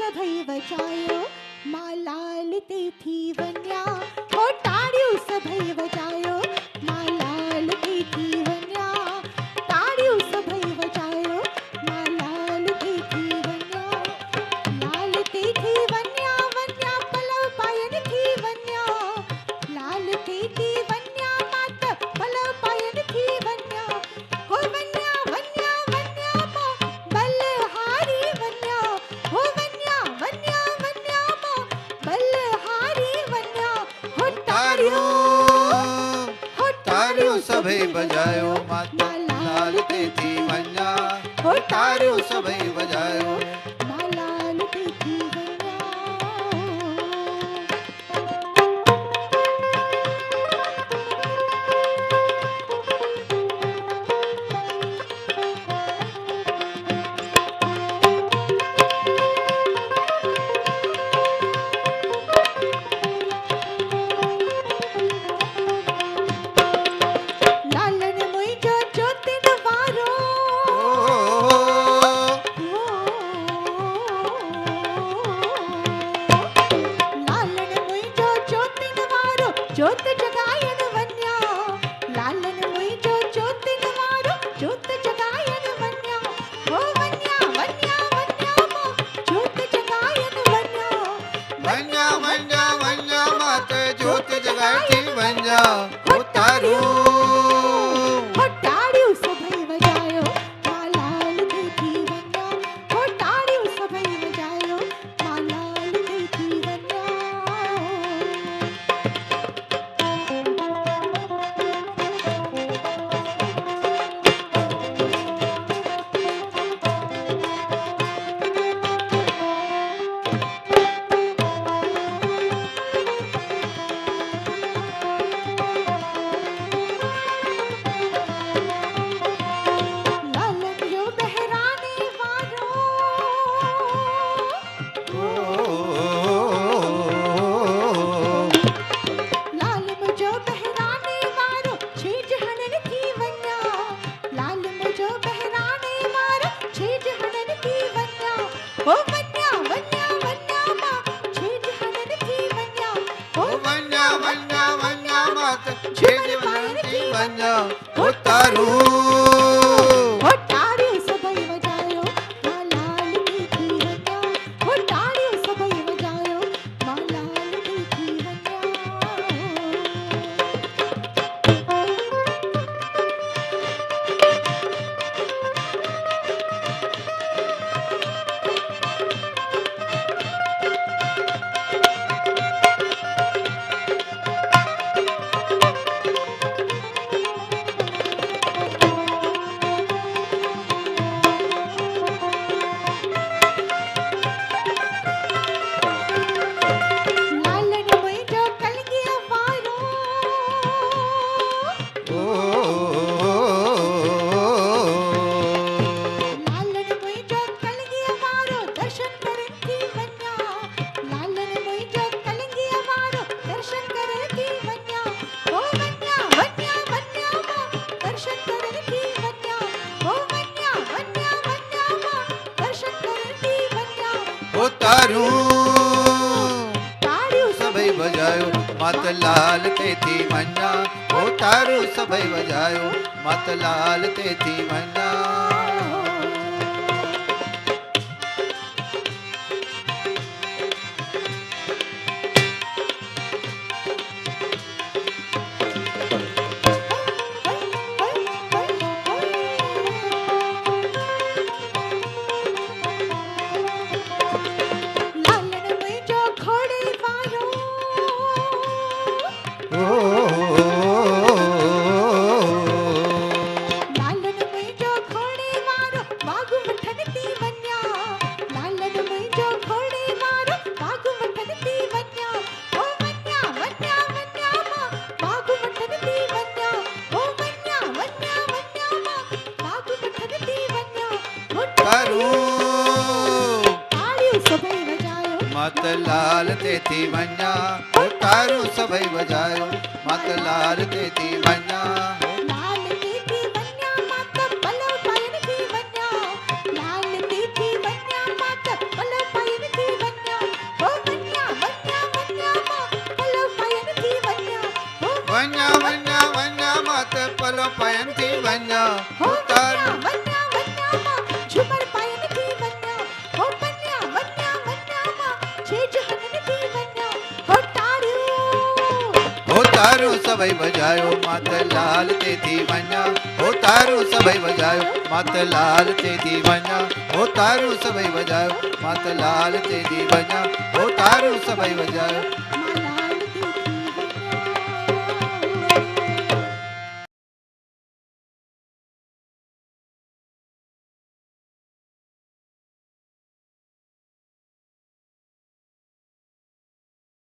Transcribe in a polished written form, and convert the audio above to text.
सभई वजायो मां लाल ते थी वन्या हो ताड़ियूं सभई वजायो मां लाल ते थी वन्या ताड़ियूं सभई वजायो मां लाल ते थी वन्या लाल ते थी वन्या वन्या पलव पायन थी वन्या लाल ते थी वन्या मात पलव पायन थी वन्या हो वन्या वन्या वन्या मो बलहारी वन्या हो वन्या वन्या वन्या मो बलहारी वन्या हो ताड़ियों सभई बजायो माता लाल ते थी वन्या हो ताड़ियों सभई बजायो मां लाल ते थी वन्या लालन मुंहिंजो ज्योतिन वारो लालन मुंहिंजो ज्योतिन वारो ज्योत जगायन वन्या लालन मुंहिंजो ज्योतिन वारो ज्योत जगायन वन्या हो वन्या वन्या वन्या मो ज्योत जगायन वन्या वन्या वन्या वन्या माता ज्योत जगाई थी वन्या हो ताड़ियों हो ताड़ियूं सभई वजायो मां लाल ते थी वन्या हो ताड़ियूं सभई वजायो मां लाल ते थी वन्या लालन जो बहराने वारो लाल मुझो बहराने वारो छेज हणन थी वन्या लाल मुझो बहराने वारो छेज हणन थी वन्या हो वन्या वन्या वन्या मां छेज हणन थी वन्या हो वन्या वन्या वन्या माता छेज वन्या थी वन्या हो ताड़ियों हो ताड़ियूं सभई वजायो मां लाल ते थी वन्या हो ताड़ियूं सभई वजायो मां लाल ते थी वन्या लालन मुंहिंजो कलगीअ वारो लालन मुंहिंजो कलगीअ वारो दर्शन करन थी वन्या लालन मुंहिंजो कलगीअ वारो दर्शन करन थी वन्या हो वन्या वन्या वन्या मो दर्शन करन थी वन्या हो वन्या वन्या वन्या मो दर्शन करन थी वन्या हो ताड़ियों ताड़ियूं सभई बजायो माता लाल ते थी वन्या हो ताड़ियों सभई बजायो माता लाल ते थी वन्या लालन मुंहिंजो घोड़े वारो लालन मुंहिंजो घोड़े वारो बाग वठन थी वन्या लालन मुंहिंजो घोड़े वारो बाग वठन थी वन्या हो वन्या वन्या वन्या मां बाग वठन थी वन्या हो वन्या वन्या वन्या मां बाग वठन थी वन्या हो ताड़ियों ताड़ियूं सभई वजायो माता लाल ते थी वन्या हो ताड़ियों सभई बजायो माता लाल ते थी वन्या लाल ते थी वन्या मात पलव पायन थी वन्या लाल ते थी वन्या मात पलव पायन थी પલો પયનથી વન્યા હો હો તારું વન્યા વન્યામાં ઝુમર પાયનથી વન્યા હો વન્યા વન્યામાં છેજ હનનથી વન્યા હો તાળ્યું હો તારું સભય બજાયો માતલાલ તેથી વન્યા હો તારું સભય બજાયો માતલાલ તેથી વન્યા હો તારું સભય બજાયો માતલાલ તેથી વન્યા હો તારું સભય બજાયો